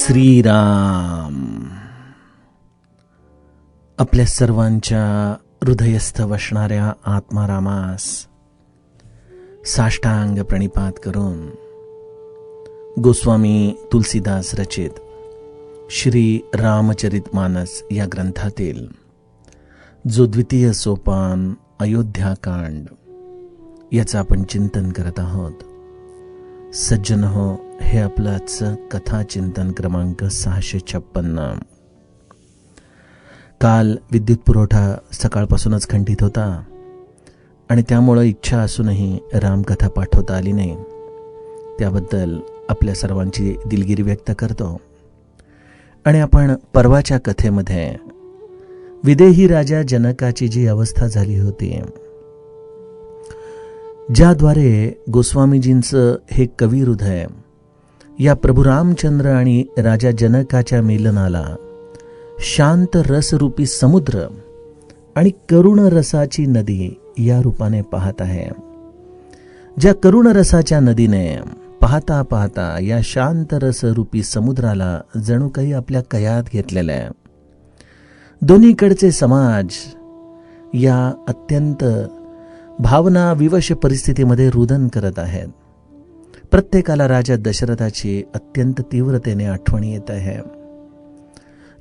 श्रीराम आपल्या सर्वांच्या हृदयस्थ वसणाऱ्या आत्मारामास साष्टांग प्रणिपात करून गोस्वामी तुलसीदास रचित श्री रामचरितमानस या ग्रंथातील जो द्वितीय सोपान अयोध्याकांड याचं आपण चिंतन करत आहोत. सज्जन हो, हे आपलंच कथा चिंतन क्रमांक 656. काल विद्युत पुरवठा सकाळपासूनच खंडित होता आणि त्यामुळं इच्छा असूनही रामकथा पाठवता आली नाही. त्याबद्दल आपल्या सर्वांची दिलगिरी व्यक्त करतो. आणि आपण परवाच्या कथेमध्ये विदेही राजा जनकाची जी अवस्था झाली होती, ज्याद्वारे गोस्वामीजींचं हे कवी हृदय या प्रभू रामचंद्र आणि राजा जनकाच्या मिलनाला शांत रसरूपी समुद्र आणि करुण रसाची नदी या रूपाने पाहत आहे. ज्या करुण रसाच्या नदीने पाहता पाहता या शांत रसरूपी समुद्राला जणू काही आपल्या कयात घेतलेलं आहे. दोन्हीकडचे समाज या अत्यंत भावना विवश परिस्थितीमध्ये रुदन करत आहेत. प्रत्येकाला राजा दशरथाची अत्यंत तीव्रतेने आठवण येत आहे.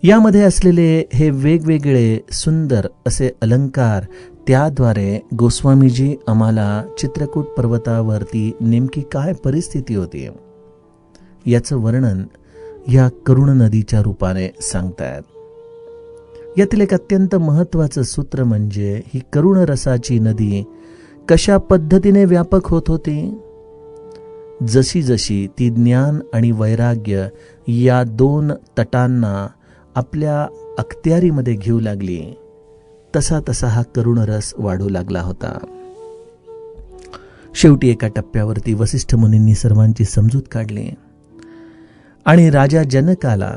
यामध्ये असलेले हे वेगवेगळे सुंदर असे अलंकार, त्याद्वारे गोस्वामीजी आम्हाला चित्रकूट पर्वतावरती नेमकी काय परिस्थिती होती याचं वर्णन या करुण नदीच्या रूपाने सांगतायत. यातील एक अत्यंत महत्वाचं सूत्र म्हणजे ही करुण रसाची नदी कशा पद्धतीने व्यापक होत होती. जशी जशी ती ज्ञान आणि वैराग्य या दोन तटांना आपल्या अखत्यारीमध्ये घेऊ लागली, तसा तसा हा करुण रस वाढू लागला होता. शेवटी एका टप्प्यावरती वसिष्ठ मुनींनी सर्वांची समजूत काढली आणि राजा जनकाला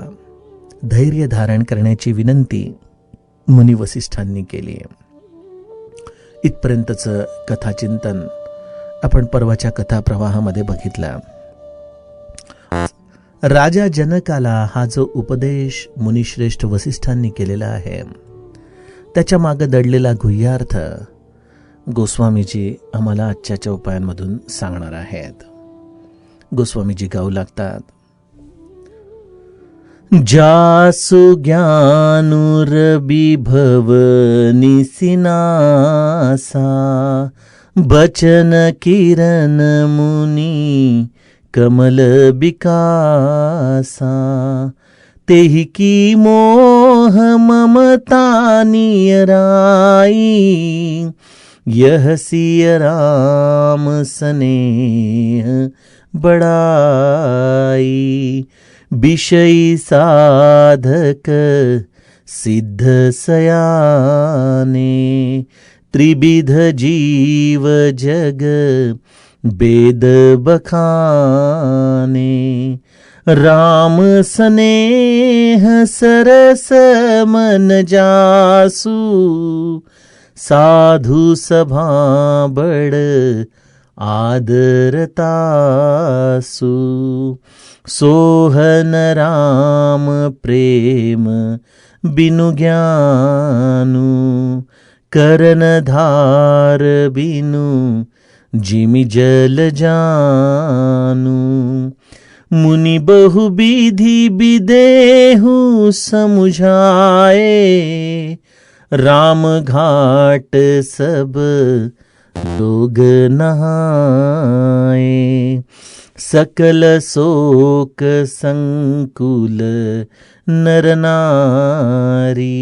धैर्य धारण करण्याची विनंती मुनी वसिष्ठांनी केली. इथपर्यंतचं कथाचिंतन आपण परवाच्या कथा प्रवाहामध्ये बघितला. राजा जनकाला हा जो उपदेश मुनिश्रेष्ठ वसिष्ठांनी केलेला आहे, त्याच्या मागे दडलेला गुह्यार्थ गोस्वामीजी आम्हाला आजच्या उपायांमधून सांगणार आहेत. गोस्वामीजी गाऊ लागतात. जासु ज्ञानुर विभव निसिनासा बचन किरण मुनि कमल विकासा तेहि की मोह ममता नियराई यह सिय राम स्नेह बड़ाई विषयी साधक सिद्ध सयाने त्रिविध जीव जग वेद बखाने राम स्नेह सरस मन जासु साधु सभा बड़ आदरतासु सोहन राम प्रेम बिनु ज्ञानु करन धार बिनु जिमि जल जानु मुनि बहु विधि विदेहु समुझाए राम घाट सब लोग नहाए सकल शोक संकुल नर नारी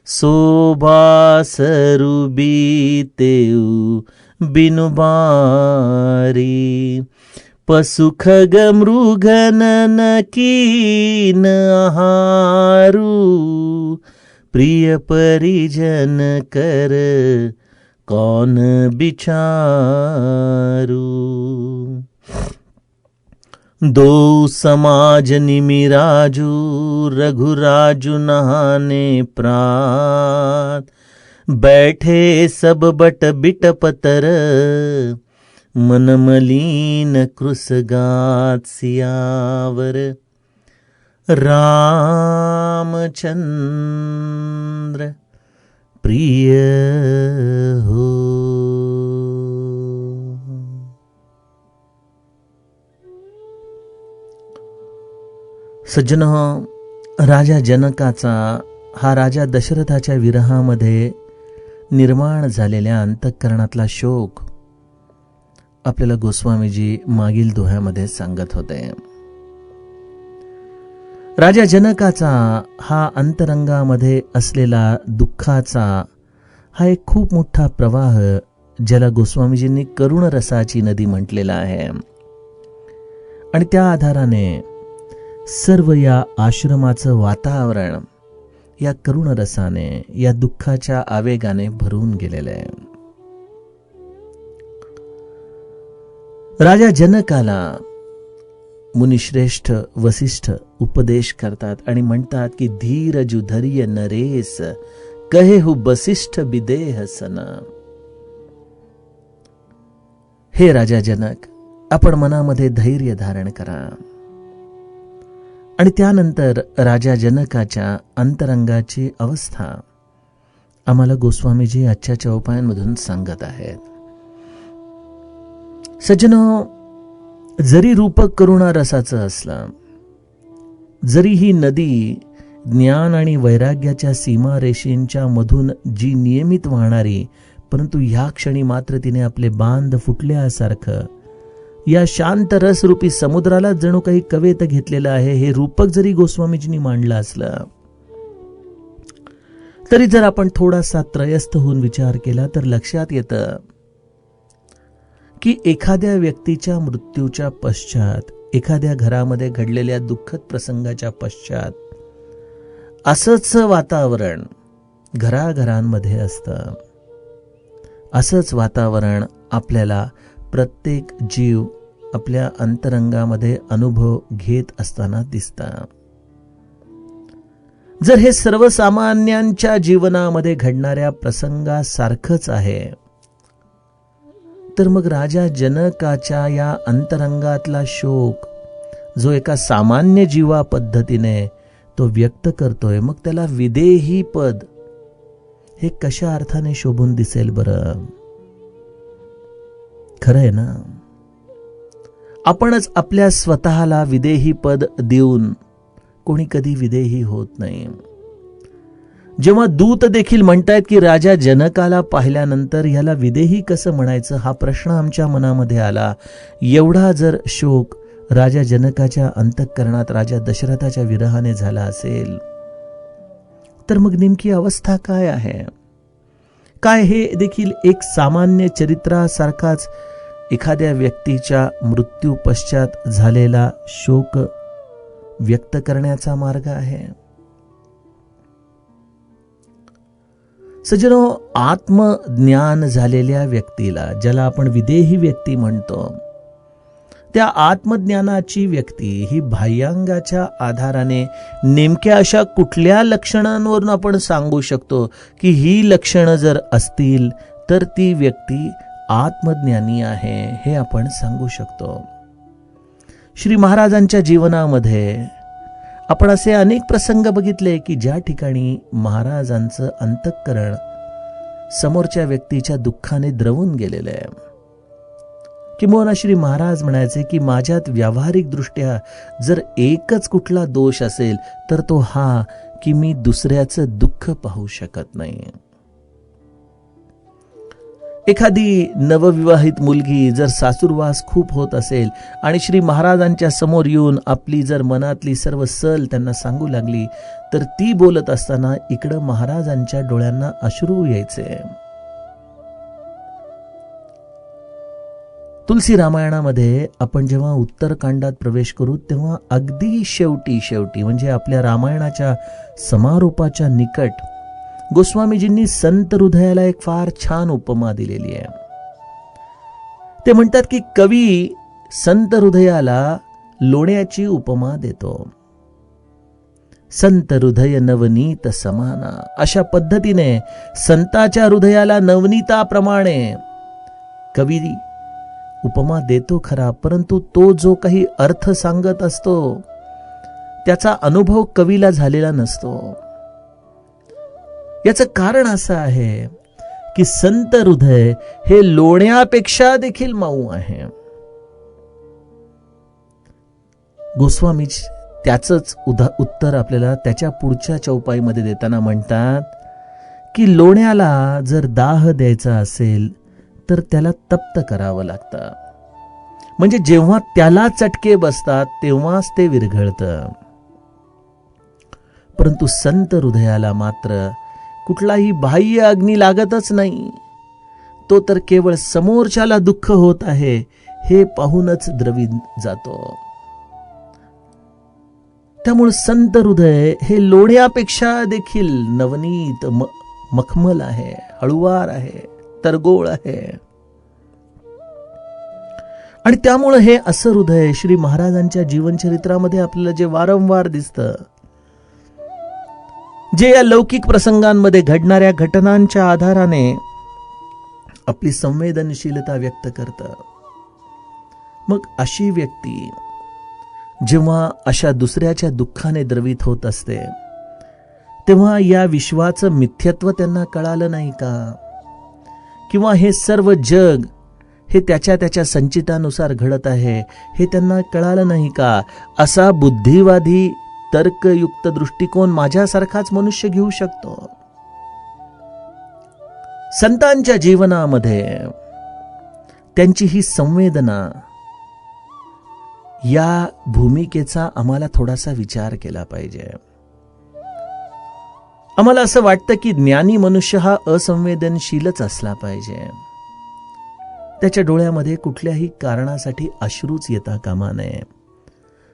शोभा सरुबीतेउ बिनु बारी पशु खग मृग नन कीन आहारू प्रिय परिजन कर कौन बिचारू दो समाज निमिराजू रघुराजू नहाने प्रात बैठे सब बट बिट पतर मन मलीन कृसगात सियावर रामचंद्र प्रिय हो. सज्जन, राजा जनकाचा हा राजा दशरथाच्या विरहामध्ये निर्माण झालेल्या अंतःकरणातला शोक आपल्याला गोस्वामीजी मागील दोह्यामध्ये सांगत होते. राजा जनकाचा हा अंतरंगामध्ये असलेला दुःखाचा हा एक खूप मोठा प्रवाह, ज्याला गोस्वामीजींनी करुण रसाची नदी म्हटलेला आहे. आणि त्या आधाराने सर्व या आश्रमाचं वातावरण या करुण रसाने, या दुःखाच्या आवेगाने भरून गेलेलं आहे. राजा जनकाला मुनिश्रेष्ठ वसिष्ठ उपदेश करतात आणि म्हणतात की धीरजु धैर्य नरेश कहेहु वसिष्ठ विदेह सन. हे राजा जनक, आपण मनामध्ये धैर्य धारण करा. आणि त्यानंतर राजा जनकाच्या अंतरंगाची अवस्था आम्हाला गोस्वामीजी आजच्या चौपायांमधून सांगत आहेत. सज्जनो, जरी रूपक करुणा रसाचं असलं, जरी ही नदी ज्ञान आणि वैराग्याच्या सीमारेषेंच्या मधून जी नियमित वाहणारी, परंतु ह्या क्षणी मात्र तिने आपले बांध फुटल्यासारखं या शांत रसरूपी समुद्राला जणू काही कवेत घेतलेलं आहे, हे रूपक जरी गोस्वामीजींनी मांडलं असलं, तरी जर आपण थोडासा त्रयस्थ होऊन विचार केला तर लक्षात येतं की एखाद्या व्यक्तीच्या मृत्यूच्या पश्चात, एखाद्या घरामध्ये घडलेल्या दुःखद प्रसंगाच्या पश्चात असंच वातावरण घराघरांमध्ये असतं. असंच वातावरण आपल्याला प्रत्येक जीव आपल्या अंतरंगामध्ये अनुभव घेत असताना दिसतं. जर हे सर्वसामान्यांच्या जीवनामध्ये घडणाऱ्या प्रसंगासारखंच आहे, तर मग राजा जनकाच्या या अंतरंगातला शोक जो एका सामान्य जीवा पद्धतीने तो व्यक्त करतोय, मग त्याला विदेही पद हे कशा अर्थाने शोभून दिसेल बरं? खरं आहे ना, आपणच आपल्या स्वतःला विदेही पद देऊन कोणी कधी विदेही होत नाही. जेव्हा दूत देखील म्हणतायत की राजा जनकाला पाहिल्यानंतर ह्याला विदेही कसं म्हणायचं, हा प्रश्न आमच्या मनामध्ये आला. एवढा जर शोक राजा जनकाच्या अंतःकरणात राजा दशरथाच्या विरहाने झाला असेल, तर मग नेमकी अवस्था काय आहे? काय हे देखील एक सामान्य चरित्रासारखाच एखाद्या व्यक्तीच्या मृत्यू पश्चात झालेला शोक व्यक्त करण्याचा मार्ग आहे? सज्जनो, आत्मज्ञान झालेल्या व्यक्तीला, ज्याला आपण विदेही व्यक्ती म्हणतो, त्या आत्मज्ञानाची व्यक्ती ही बाह्यांगाच्या आधाराने नेमक्या अशा कुठल्या लक्षणांवरून आपण सांगू शकतो की ही लक्षणं जर असतील तर ती व्यक्ती आत्मज्ञानी आहे, हे आपण सांगू शकतो. श्री महाराजांच्या जीवनामध्ये आपण असे अनेक प्रसंग बघितले की ज्या ठिकाणी महाराजांचं अंतःकरण समोरच्या व्यक्तीच्या दुःखाने द्रवून गेलेलं आहे. किंवा श्री महाराज म्हणायचे की माझ्यात व्यावहारिक दृष्ट्या जर एकच कुठला दोष असेल तर तो हा की मी दुसऱ्याचं दुःख पाहू शकत नाही. एखादी नवविवाहित मुलगी जर सासूरवास खूप होत असेल आणि श्री महाराजांच्या समोर येऊन आपली जर मनातली सर्व सल त्यांना सांगू लागली, तर ती बोलत असताना इकडं महाराजांच्या डोळ्यांना अश्रू यायचे. तुलसी रामायणामध्ये आपण जेव्हा उत्तरकांडात प्रवेश करू तेव्हा अगदी शेवटी म्हणजे आपल्या रामायणाच्या समारोपाच्या निकट गोस्वामीजींनी संत हृदयाला एक फार छान उपमा दिलेली आहे. ते म्हणतात की कवी संत हृदयाला लोण्याची उपमा देतो. संत हृदय नवनीत समाना, अशा पद्धतीने संताच्या हृदयाला नवनीताप्रमाणे कवी उपमा देतो खरा, परंतु तो जो काही अर्थ सांगत असतो त्याचा अनुभव कवीला झालेला नसतो. याचं कारण असं आहे की संत हृदय हे लोण्यापेक्षा देखील मऊ आहे. गोस्वामी त्याचंच उत्तर आपल्याला त्याच्या पुढच्या चौपाईमध्ये देताना म्हणतात की लोण्याला जर दाह द्यायचा असेल तर त्याला तप्त करावं लागतं. म्हणजे जेव्हा त्याला चटके बसतात तेव्हाच ते विरघळतं. परंतु संत हृदयाला मात्र कुठलाही बाह्य अग्नी लागतच नाही. तो तर केवळ समोरच्याला दुःख होत आहे हे पाहूनच द्रवीत जातो. त्यामुळे संत हृदय हे लोण्यापेक्षा देखील नवनीत मखमल आहे, हळुवार आहे, तरगोळ आहे. आणि त्यामुळे हे असं हृदय श्री महाराजांच्या जीवनचरित्रामध्ये आपल्याला जे वारंवार दिसतं, जे या लौकिक प्रसंगांमध्ये घडणाऱ्या घटनांच्या आधाराने आपली संवेदनशीलता व्यक्त करतं. मग अशी व्यक्ती जेव्हा अशा दुसऱ्याच्या दुःखाने द्रवित होत असते तेव्हा या विश्वाचं मिथ्यत्व त्यांना कळालं नाही का? किंवा हे सर्व जग हे त्याच्या त्याच्या संचितानुसार घडत आहे हे त्यांना कळालं नाही का? असा बुद्धिवादी तर्कयुक्त दृष्टिकोन माझ्यासारखाच मनुष्य घेऊ शकतो. संतांच्या जीवनामध्ये त्यांची ही संवेदना, या भूमिकेचा आम्हाला थोडासा विचार केला पाहिजे. आम्हाला असं वाटतं की ज्ञानी मनुष्य हा असंवेदनशीलच असला पाहिजे. त्याच्या डोळ्यामध्ये कुठल्याही कारणासाठी अश्रूच येता कामा नये.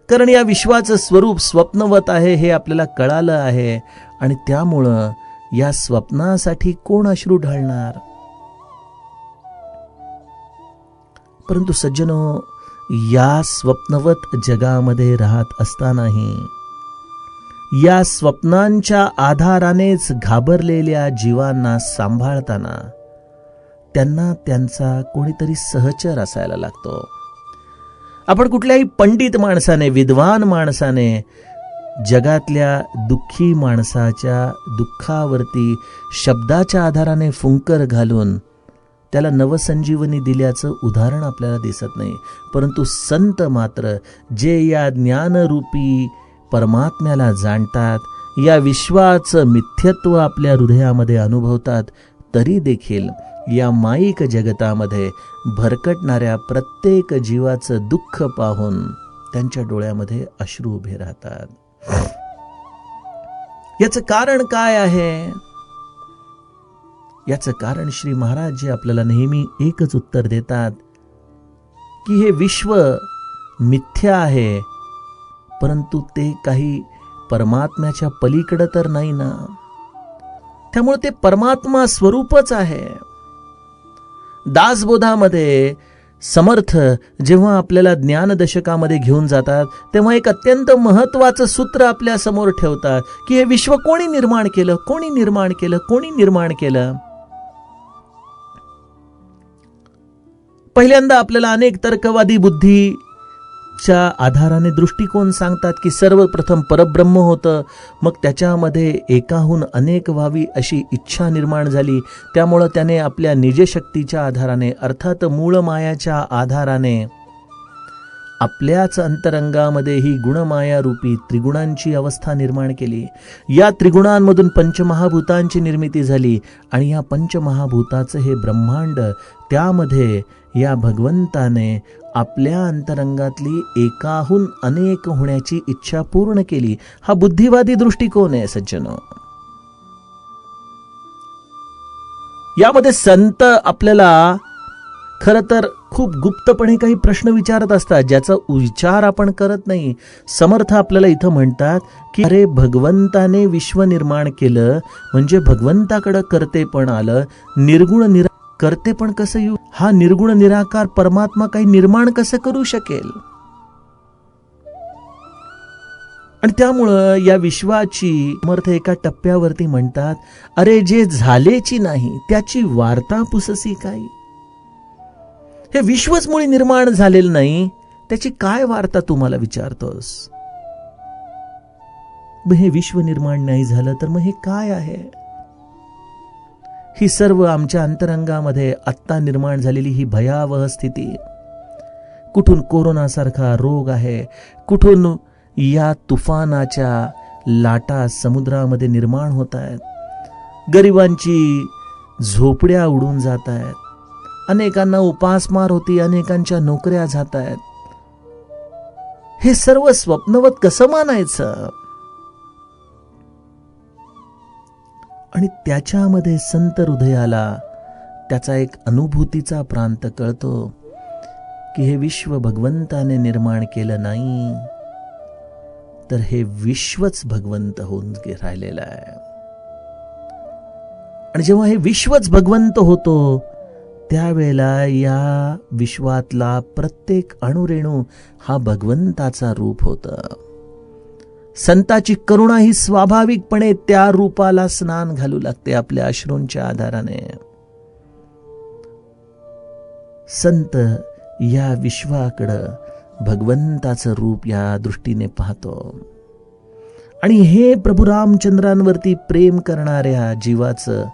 कारण या विश्वाचं स्वरूप स्वप्नवत आहे हे आपल्याला कळालं आहे आणि त्यामुळं या स्वप्नासाठी कोण अश्रू ढाळणार? परंतु सज्जनो, या स्वप्नवत जगामध्ये राहत असतानाही या स्वप्नांच्या आधारानेच घाबरलेल्या जीवांना सांभाळताना त्यांना त्यांचा कोणीतरी सहचर असायला लागतो. आपण कुठल्याही पंडित माणसाने, विद्वान माणसाने जगातल्या दुःखी माणसाच्या दुःखावरती शब्दाच्या आधाराने फुंकर घालून त्याला नवसंजीवनी दिल्याचं उदाहरण आपल्याला दिसत नाही. परंतु संत मात्र जे या ज्ञानरूपी परमात्म्याला जाणतात, या विश्वाचं मिथ्यत्व आपल्या हृदयामध्ये अनुभवतात, तरी देखील या माईक जगतामध्ये भरकटणाऱ्या प्रत्येक जीवाचं दुःख पाहून त्यांच्या डोळ्यामध्ये अश्रू उभे राहतात. याचं कारण काय आहे? याचं कारण श्री महाराज जे आपल्याला नेहमी एकच उत्तर देतात की हे विश्व मिथ्या आहे, परंतु ते काही परमात्म्याच्या पलीकडे तर नाही ना. त्यामुळे ते परमात्मा स्वरूपच आहे. दासबोधामध्ये समर्थ जेव्हा आपल्याला ज्ञानदशकामध्ये घेऊन जातात तेव्हा एक अत्यंत महत्वाचं सूत्र आपल्या समोर ठेवतात की हे विश्व कोणी निर्माण केलं, कोणी निर्माण केलं, कोणी निर्माण केलं. पहिल्यांदा आपल्याला अनेक तर्कवादी बुद्धीच्या आधाराने दृष्टिकोन सांगतात की सर्वप्रथम परब्रह्म होतं, मग त्याच्यामध्ये एकाहून अनेक व्हावी अशी इच्छा निर्माण झाली, त्यामुळं त्याने आपल्या निजशक्तीच्या आधाराने अर्थात मूळ मायाच्या आधाराने आपल्याच अंतरंगामध्ये ही गुणमाया रूपी त्रिगुणांची अवस्था निर्माण केली. या त्रिगुणांमधून पंचमहाभूतांची निर्मिती झाली आणि या पंचमहाभूताचं हे ब्रह्मांड, त्यामध्ये या भगवंताने आपल्या अंतरंगातली एकाहून अनेक होण्याची इच्छा पूर्ण केली. हा बुद्धिवादी दृष्टिकोन आहे सज्जनो. यामध्ये संत आपल्याला खरं तर खूप गुप्तपणे काही प्रश्न विचारत असतात ज्याचा विचार आपण करत नाही. समर्थ आपल्याला इथं म्हणतात की अरे, भगवंताने विश्व निर्माण केलं म्हणजे भगवंताकडे कर्तेपण आलं. निर्गुण कर्तेपण कसं येऊ? हा निर्गुण निराकार परमात्मा काही निर्माण कसं करू शकेल? आणि त्यामुळं या विश्वाची समर्थ एका टप्प्यावरती म्हणतात, अरे, जे झालेची नाही त्याची वार्ता पुससी काय? हे विश्वच मुळी निर्माण झालेलं नाही, त्याची काय वार्ता तुम्हाला विचारतोस? मग हे विश्व निर्माण नाही झालं तर मग हे काय आहे? ही सर्व आमच्या अंतरंगामध्ये आत्ता निर्माण झालेली ही भयावह स्थिती, कुठून कोरोनासारखा रोग आहे, कुठून या तुफानाच्या लाटा समुद्रामध्ये निर्माण होत आहेत, गरिबांची झोपड्या उडून जात आहेत, अनेकांना उपासमार होती, अनेकांच्या नोकऱ्या जात आहेत. हे सर्व स्वप्नवत कसं मानायचं? आणि त्याच्यामध्ये संत हृदयाला त्याचा एक अनुभूतीचा प्रांत कळतो की हे विश्व भगवंताने निर्माण केलं नाही, तर हे विश्वच भगवंत होऊन राहिलेलं आहे. आणि जेव्हा हे विश्वच भगवंत होतो त्यावेळेला या विश्वातला प्रत्येक अणुरेणू हा भगवंताचा रूप होतं. संताची करुणा ही स्वाभाविकपणे त्या रूपाला स्नान घालू लागते आपल्या अश्रूंच्या आधाराने. संत या विश्वाकडं भगवंताचं रूप या दृष्टीने पाहतो. आणि हे प्रभू रामचंद्रांवरती प्रेम करणाऱ्या जीवाचं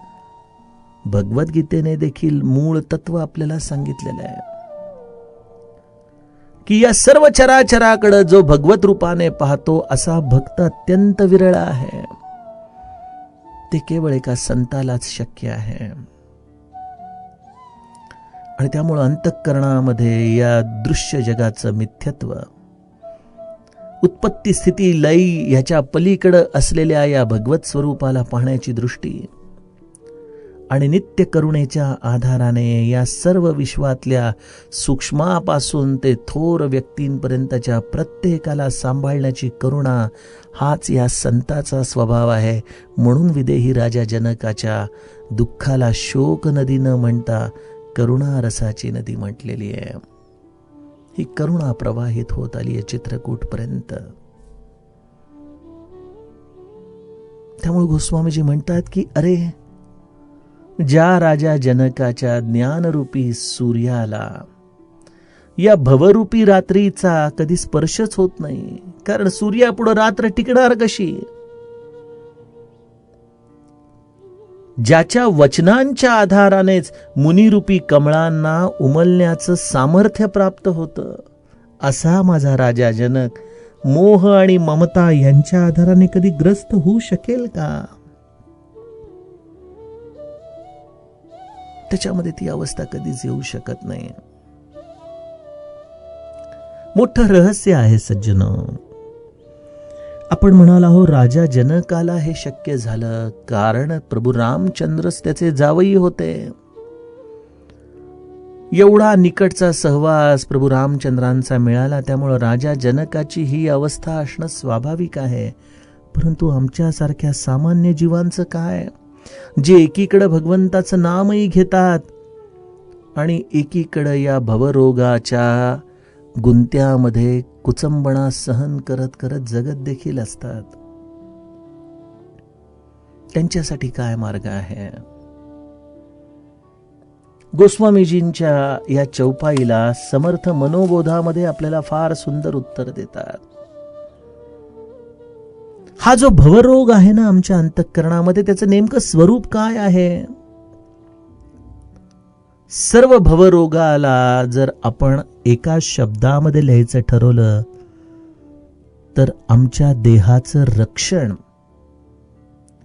भगवद्गीतेने देखील मूळ तत्व आपल्याला सांगितलेलं आहे की या सर्व चराचराकडे जो भगवत रूपाने पाहतो असा भक्त अत्यंत विरळ आहे. ते केवळ एका संतालाच शक्य आहे. आणि त्यामुळे अंतःकरणामध्ये या दृश्य जगाचं मिथ्यत्व, उत्पत्ती स्थिती लय ह्याच्या पलीकडे असलेल्या या भगवत स्वरूपाला पाहण्याची दृष्टी आणि नित्य करुणेच्या आधाराने या सर्व विश्वातल्या सूक्ष्मापासून ते थोर व्यक्तींपर्यंतच्या प्रत्येकाला सांभाळण्याची करुणा हाच या संताचा स्वभाव आहे. म्हणून विदेही राजा जनकाच्या दुःखाला शोक नदी न म्हणता करुणा रसाची नदी म्हटलेली आहे. ही करुणा प्रवाहित होत आली आहे चित्रकूटपर्यंत. त्यामुळे गोस्वामीजी म्हणतात की अरे, ज्या राजा जनकाच्या ज्ञानरूपी सूर्याला या भवरूपी रात्रीचा कधी स्पर्शच होत नाही, कारण सूर्यापुढे रात्र टिकणार कशी? ज्याच्या वचनांच्या आधारानेच मुनिरूपी कमळांना उमलण्याचं सामर्थ्य प्राप्त होतं, असा माझा राजा जनक मोह आणि ममता यांच्या आधाराने कधी ग्रस्त होऊ शकेल का? त्याच्यामध्ये ती अवस्था कधीच येऊ शकत नाही. मोठं रहस्य आहे सज्जनो. आपण म्हणाल हो राजा जनकाला हे शक्य झालं कारण प्रभू रामचंद्रच त्याचे जावई होते. एवढा निकटचा सहवास प्रभू रामचंद्रांचा मिळाला, त्यामुळे राजा जनकाची ही अवस्था असणं स्वाभाविक आहे. परंतु आमच्यासारख्या सामान्य जीवांचं काय, जे एकीकडे भगवंताचं नामही घेतात आणि एकीकडे या भवरोगाच्या गुंत्यामध्ये कुचंबणा सहन करत करत जगत देखील असतात. त्यांच्यासाठी काय मार्ग आहे? गोस्वामीजींच्या या चौपाईला समर्थ मनोबोधामध्ये आपल्याला फार सुंदर उत्तर देतात. हा जो भवरोग आहे ना आमच्या अंतःकरणामध्ये, त्याचं नेमकं स्वरूप काय आहे? सर्व भवरोगाला जर आपण एका शब्दामध्ये लिहायचं ठरवलं तर आमच्या देहाचं रक्षण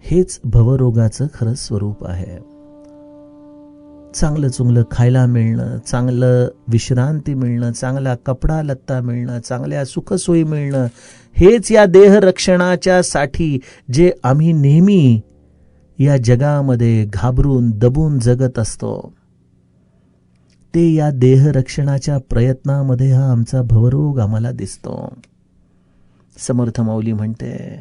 हेच भवरोगाचं खरं स्वरूप आहे. चांगलं चुंगलं खायला मिळणं, चांगलं विश्रांती मिळणं, चांगला कपडा लत्ता मिळणं, चांगल्या सुखसोयी मिळणं, हेच या देह रक्षणाच्या साठी जे आम्ही नेहमी या जगामध्ये घाबरून दबून जगत असतो, ते या देह रक्षणाच्या प्रयत्नामध्ये हा आमचा भवरोग आम्हाला दिसतो. समर्थ माऊली म्हणते,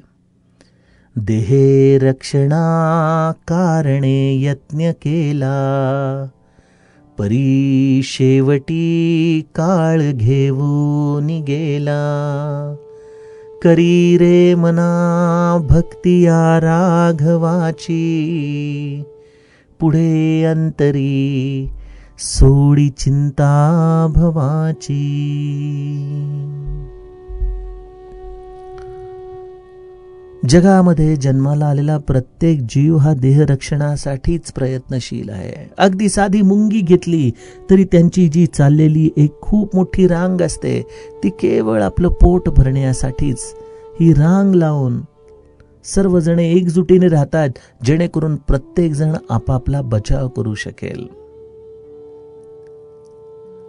देहे रक्षणा कारणे यत्न केला, परी शेवटी काळ घेऊन गेला. करी रे मना भक्ती या राघवाची, पुढे अंतरी सोडी चिंता भवाची. जगामध्ये जन्माला आलेला प्रत्येक जीव हा देहरक्षणासाठीच प्रयत्नशील आहे. अगदी साधी मुंगी घेतली तरी त्यांची जी चाललेली एक खूप मोठी रांग असते ती केवळ आपलं पोट भरण्यासाठीच. ही रांग लावून सर्वजण एकजुटीने राहतात जेणेकरून प्रत्येक जण आपापला बचाव करू शकेल.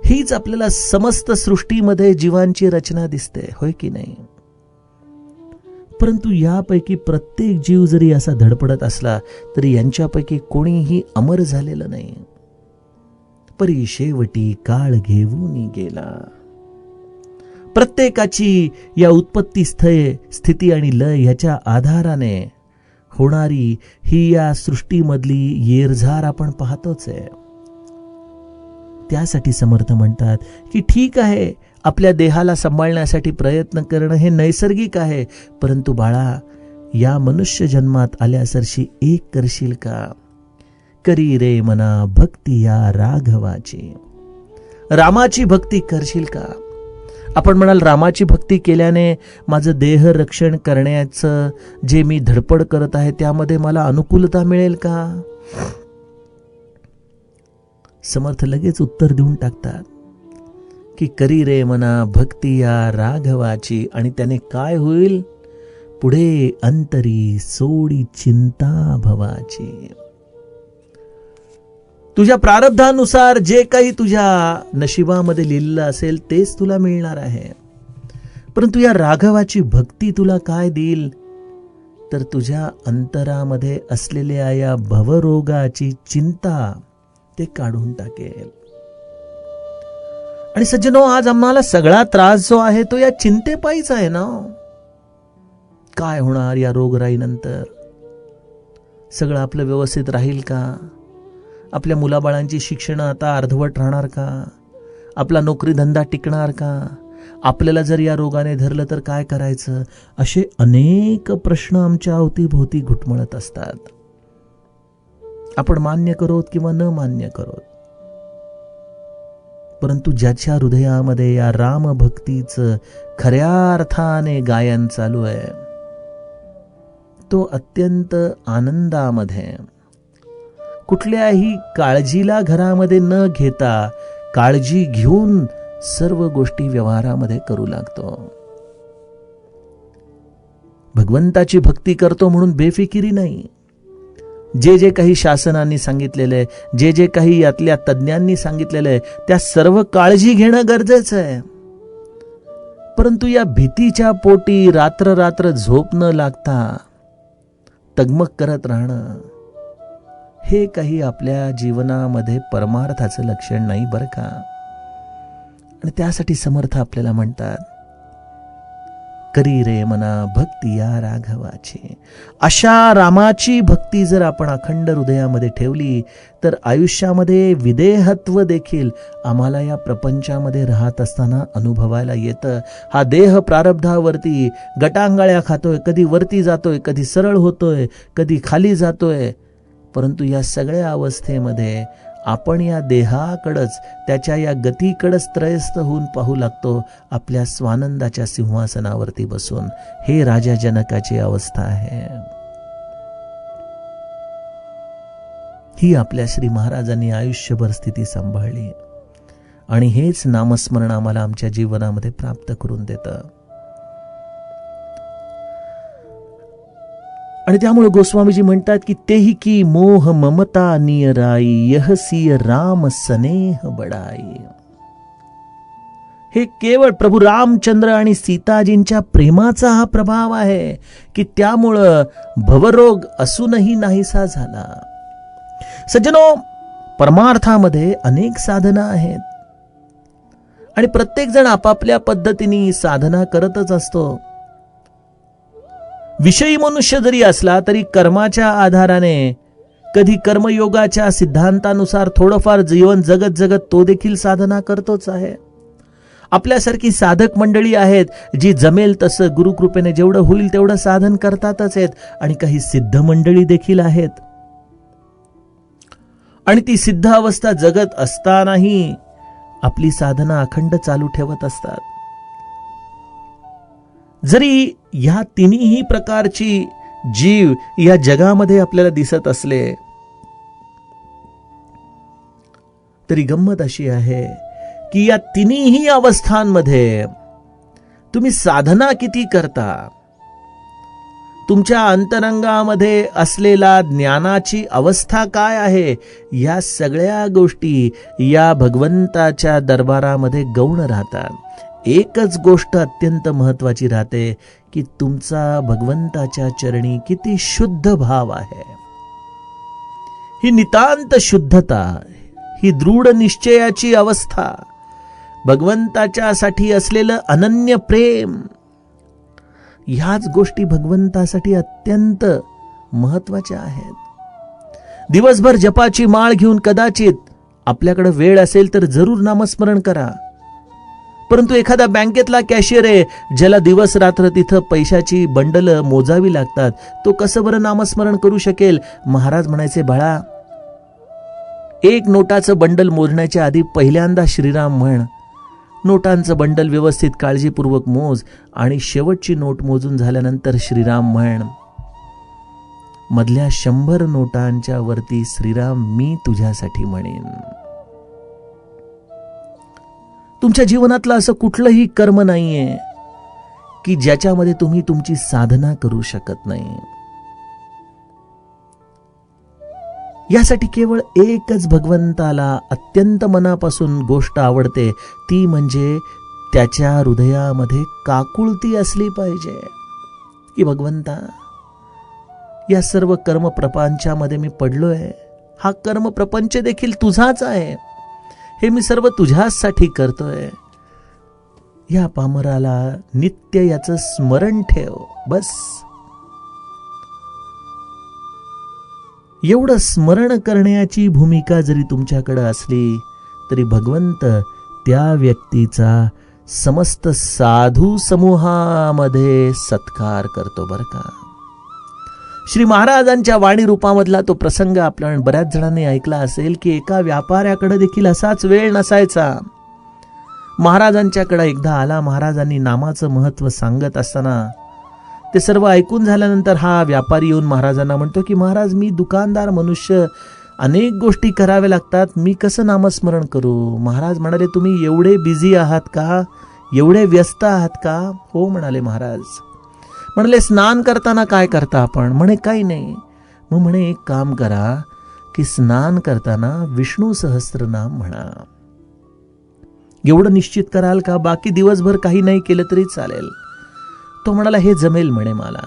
हीच आपल्याला समस्त सृष्टीमध्ये जीवांची रचना दिसते, होय की नाही? परंतु यापैकी प्रत्येक जीव जरी असा धडपडत असला तरी यांच्यापैकी कोणीही अमर झालेलं नाही. परी शेवटी काळ घेऊन गेला. प्रत्येकाची या उत्पत्ती स्थिती आणि लय ह्याच्या आधाराने होणारी ही या सृष्टीमधली येरझार आपण पाहतोच आहे. त्यासाठी समर्थ म्हणतात की ठीक आहे, आपल्या देहाला सांभाळण्यासाठी प्रयत्न करणं हे नैसर्गिक आहे, परंतु बाळा, या मनुष्य जन्मात आल्यासरशी एक करशील का? करी रे मना भक्ती या राघवाची. रामाची भक्ती करशील का? आपण म्हणाल, रामाची भक्ती केल्याने माझं देह रक्षण करण्याचं जे मी धडपड करत आहे त्यामध्ये मला अनुकूलता मिळेल का? समर्थ लगेच उत्तर देऊन टाकतात की करी रे मना भक्ती या राघवाची. आणि त्याने काय होईल? पुढे अंतरी सोडी चिंता भवाची. तुझ्या प्रारब्धानुसार जे काही तुझ्या नशिबामध्ये लिहिलेलं असेल तेच तुला मिळणार आहे. परंतु या राघवाची भक्ती तुला काय देईल? तर तुझ्या अंतरामध्ये असलेल्या या भवरोगाची चिंता ते काढून टाकेल. आणि सज्जनो, आज आम्हाला सगळा त्रास जो आहे तो या चिंतेपायीच आहे ना. काय होणार या रोगराईनंतर? सगळं आपलं व्यवस्थित राहील का? आपल्या मुलाबाळांची शिक्षण आता अर्धवट राहणार का? आपला नोकरी धंदा टिकणार का? आपल्याला जर या रोगाने धरलं तर काय करायचं? असे अनेक प्रश्न आमच्या अवतीभोवती घुटमळत असतात. आपण मान्य करोत किंवा न मान्य करोत, परंतु ज्याच्या हृदयामध्ये या रामभक्तीचं खऱ्या अर्थाने गायन चालू आहे तो अत्यंत आनंदामध्ये, कुठल्याही काळजीला घरामध्ये न घेता काळजी घेऊन सर्व गोष्टी व्यवहारामध्ये करू लागतो. भगवंताची भक्ती करतो म्हणून बेफिकिरी नाही. जे जे काही शासनाने सांगितलेलं आहे, जे जे काही यातल्या तज्ज्ञांनी सांगितलेलं आहे, त्या सर्व काळजी घेणं गरजेचं आहे. परंतु या भीतीच्या पोटी रात्र रात्र झोप न लागता तगमग करत राहणं हे काही आपल्या जीवनामध्ये परमार्थाचं लक्षण नाही बरं का. आणि त्यासाठी समर्थ आपल्याला म्हणतात, करी रे मना भक्ती या राघवाची. अशा रामाची भक्ती जर आपण अखंड हृदयामध्ये ठेवली तर आयुष्यामध्ये विदेहत्व देखील आम्हाला या प्रपंचामध्ये राहत असताना अनुभवायला येतं. हा देह प्रारब्धावरती गटांगाळ्या खातोय, कधी वरती जातोय, कधी सरळ होतोय, कधी खाली जातोय. परंतु या सगळ्या अवस्थेमध्ये आपण या देहाकडंच, त्याच्या या गतीकडंच त्रयस्थ होऊन पाहू लागतो आपल्या स्वानंदाच्या सिंहासनावरती बसून. हे राजा जनकाची अवस्था आहे. ही आपल्या श्री महाराजांनी आयुष्यभर स्थिती सांभाळली आणि हेच नामस्मरण आम्हाला आमच्या जीवनामध्ये प्राप्त करून देतं. आणि त्यामुळे गोस्वामीजी म्हणतात की तेही की मोह ममता नियराई, यह सिय राम स्नेह बडाई. हे केवळ प्रभू रामचंद्र आणि सीताजींच्या प्रेमाचा हा प्रभाव आहे की त्यामुळं भवरोग असूनही नाहीसा झाला. सज्जनो, परमार्थामध्ये अनेक साधना आहेत आणि प्रत्येक जण आपापल्या पद्धतीने साधना करतच असतो. विषयी मनुष्य जरी असला तरी कर्माच्या आधाराने, कधी कर्मयोगाच्या सिद्धांतानुसार थोडंफार जीवन जगत जगत तो देखील साधना करतोच आहे. आपल्यासारखी साधक मंडळी आहेत जी जमेल तसं गुरुकृपेने जेवढं होईल तेवढं साधन करतातच आहेत. आणि काही सिद्ध मंडळी देखील आहेत आणि ती सिद्ध अवस्था जगत असतानाही आपली साधना अखंड चालू ठेवत असतात. जरी ह्या तिन्ही प्रकारची जीव या जगामध्ये आपल्याला दिसत असले तरी गंमत अशी आहे की या तिन्ही अवस्थांमध्ये तुम्ही साधना किती करता, तुमच्या अंतरंगामध्ये असलेला ज्ञानाची अवस्था काय आहे, या सगळ्या गोष्टी या भगवंताच्या दरबारामध्ये गौण राहतात. एकच गोष्ट अत्यंत महत्वाची राहते की तुमचा भगवंताच्या चरणी किती शुद्ध भाव आहे. ही नितांत शुद्धता, ही दृढ निश्चयाची अवस्था, भगवंताच्यासाठी असलेलं अनन्य प्रेम, ह्याच गोष्टी भगवंतासाठी अत्यंत महत्वाच्या आहेत. दिवसभर जपाची माळ घेऊन कदाचित आपल्याकडे वेळ असेल तर जरूर नामस्मरण करा, परंतु एखादा बँकेतला कॅशियर आहे ज्याला दिवस रात्र तिथं पैशाची बंडल मोजावी लागतात, तो कसं बरं नामस्मरण करू शकेल? महाराज म्हणायचे, बाळा, एक नोटाचं बंडल मोजण्याच्या आधी पहिल्यांदा श्रीराम म्हण, नोटांचं बंडल व्यवस्थित काळजीपूर्वक मोज आणि शेवटची नोट मोजून झाल्यानंतर श्रीराम म्हण. मधल्या 100 नोटांच्या वरती श्रीराम मी तुझ्यासाठी म्हणेन. तुमच्या जीवनातलं असं कुठलंही कर्म नाहीये की ज्याच्यामध्ये तुम्ही तुमची साधना करू शकत नाही. यासाठी केवळ एकच भगवंताला अत्यंत मनापासून गोष्ट आवडते, ती म्हणजे त्याच्या हृदयामध्ये काकुळती असली पाहिजे की भगवंता, या सर्व कर्म प्रपंचामध्ये मी पडलोय, हा कर्म प्रपंच देखील तुझाच आहे, हे मी सर्व तुझ्यासाठी करतोय. या पामराला नित्य याचं स्मरण ठेव, बस. एवढं स्मरण करण्याची भूमिका जरी तुमच्याकडे असली तरी भगवंत त्या व्यक्तीचा समस्त साधू समूहामध्ये सत्कार करतो बरं का. श्री महाराजांच्या वाणी रूपामधला तो प्रसंग आपल्या बऱ्याच जणांनी ऐकला असेल की एका व्यापाऱ्याकडे देखील असाच वेळ नसायचा. महाराजांच्याकडे एकदा आला. महाराजांनी नामाचं महत्व सांगत असताना ते सर्व ऐकून झाल्यानंतर हा व्यापारी येऊन महाराजांना म्हणतो की महाराज, मी दुकानदार मनुष्य, अनेक गोष्टी कराव्या लागतात, मी कसं नामस्मरण करू? महाराज म्हणाले, तुम्ही एवढे बिझी आहात का, एवढे व्यस्त आहात का? हो म्हणाले महाराज. म्हणाले, स्नान करताना काय करता आपण? म्हणे, काही नाही. मग म्हणे, एक काम करा की स्नान करताना विष्णू सहस्त्रनाम म्हणा. एवढं निश्चित कराल का? बाकी दिवसभर काही नाही केलं तरी चालेल. तो म्हणाला, हे जमेल म्हणे मला.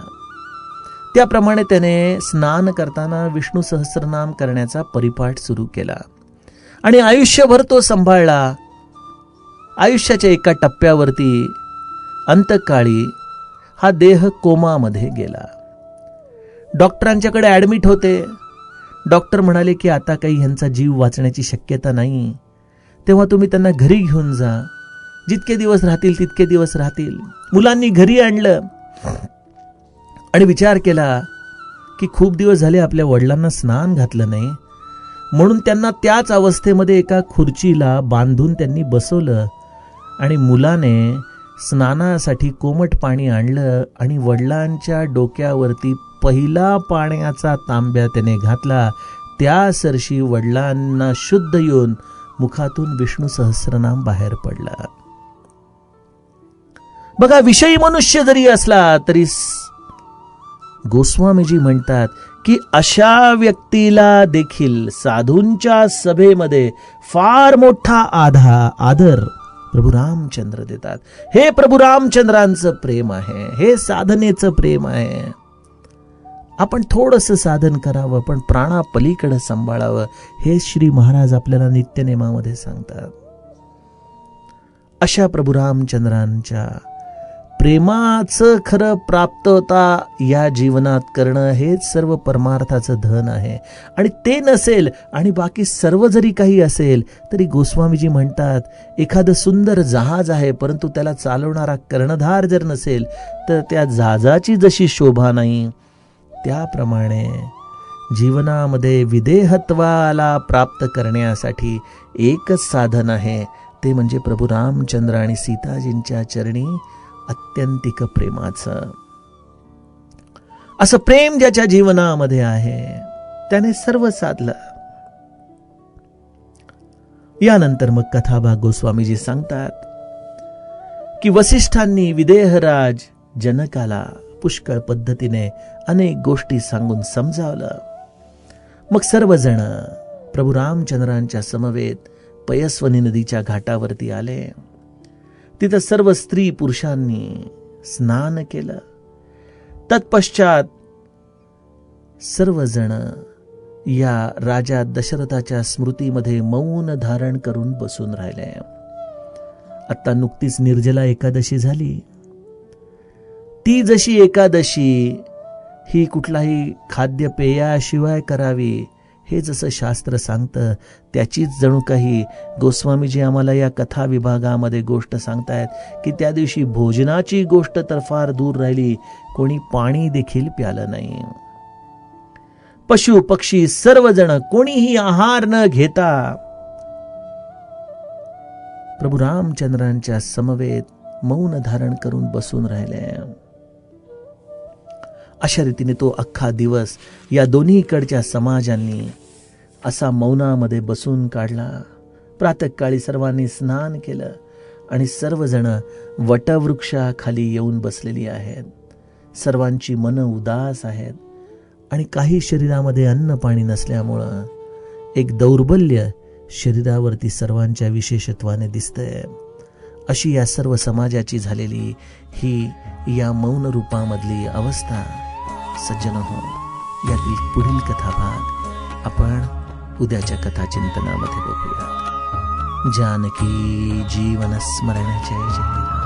त्याप्रमाणे त्याने स्नान करताना विष्णू सहस्त्रनाम करण्याचा परिपाठ सुरू केला आणि आयुष्यभर तो सांभाळला. आयुष्याच्या एका टप्प्यावरती अंतकाळी हा देह कोमामध्ये गेला. डॉक्टरांच्याकडे ऍडमिट होते. डॉक्टर म्हणाले की आता काही ह्यांचा जीव वाचण्याची शक्यता नाही, तेव्हा तुम्ही त्यांना घरी घेऊन जा, जितके दिवस राहतील तितके दिवस राहतील. मुलांनी घरी आणलं आणि विचार केला की खूप दिवस झाले आपल्या वडिलांना स्नान घातलं नाही, म्हणून त्यांना त्याच अवस्थेमध्ये एका खुर्चीला बांधून त्यांनी बसवलं आणि मुलाने स्नानासाठी कोमट पाणी आणलं आणि वडिलांच्या डोक्यावरती पहिला पाण्याचा तांब्या त्याने घातला. त्या सरशी वडिलांना शुद्ध येऊन मुखातून विष्णू सहस्त्रनाम बाहेर पडला. बघा, विषयी मनुष्य जरी असला तरी गोस्वामीजी म्हणतात की अशा व्यक्तीला देखील साधूंच्या सभेमध्ये फार मोठा आदर प्रभू रामचंद्र देतात. हे प्रभू रामचंद्रांचं प्रेम आहे, हे साधनेचं प्रेम आहे. आपण थोडंसं साधन करावं पण प्राणापलीकडे सांभाळावं, हे श्री महाराज आपल्याला नित्यनेमामध्ये सांगतात. अशा प्रभू रामचंद्रांच्या प्रेमाचं खरं प्राप्तता या जीवनात करणं हेच सर्व परमार्थाचं धन आहे. आणि ते नसेल आणि बाकी सर्व जरी काही असेल तरी गोस्वामीजी म्हणतात एखादं सुंदर जहाज आहे परंतु त्याला चालवणारा कर्णधार जर नसेल तर त्या जहाजाची जशी शोभा नाही, त्याप्रमाणे जीवनामध्ये विदेहत्वाला प्राप्त करण्यासाठी एकच साधन आहे, ते म्हणजे प्रभू रामचंद्र आणि सीताजींच्या चरणी अत्यंतिक प्रेमाचं. असं प्रेम ज्याच्या जीवनामध्ये आहे त्याने सर्व साधलं. यानंतर मग कथाभाग गोस्वामीजी सांगतात की वसिष्ठांनी विदेहराज जनकाला पुष्कळ पद्धतीने अनेक गोष्टी सांगून समजावलं. मग सर्वजण प्रभू रामचंद्रांच्या समवेत पयस्वनी नदीच्या घाटावरती आले. तिथं सर्व स्त्री पुरुषांनी स्नान केलं. तत्पश्चात सर्वजण या राजा दशरथाच्या स्मृतीमध्ये मौन धारण करून बसून राहिले. आता नुकतीच निर्जला एकादशी झाली. ती जशी एकादशी ही कुठलाही खाद्यपेयाशिवाय करावी हे जसं शास्त्र सांगतं, त्याचीच जणू काही गोस्वामीजी आम्हाला या कथा विभागामध्ये गोष्ट सांगतायत की त्या दिवशी भोजनाची गोष्ट तर फार दूर राहिली, कोणी पाणी देखील प्यालं नाही. पशु पक्षी सर्वजण कोणीही आहार न घेता प्रभू रामचंद्रांच्या समवेत मौन धारण करून बसून राहिले. अशा रीतीने तो अख्खा दिवस या दोन्हीकडच्या समाजांनी असा मौनामध्ये बसून काढला. प्रातःकाळी सर्वांनी स्नान केलं आणि सर्वजण वटवृक्षाखाली येऊन बसलेली आहेत. सर्वांची मन उदास आहेत आणि काही शरीरामध्ये अन्न पाणी नसल्यामुळं एक दौर्बल्य शरीरावरती सर्वांच्या विशेषत्वाने दिसतंय. अशी या सर्व समाजाची झालेली ही या मौन रूपामधली अवस्था. सज्जन हो, यातील पुढील कथाभाग आपण उद्याच्या कथा चिंतनामध्ये बघूया. जानकी जीवन स्मरण जय जय.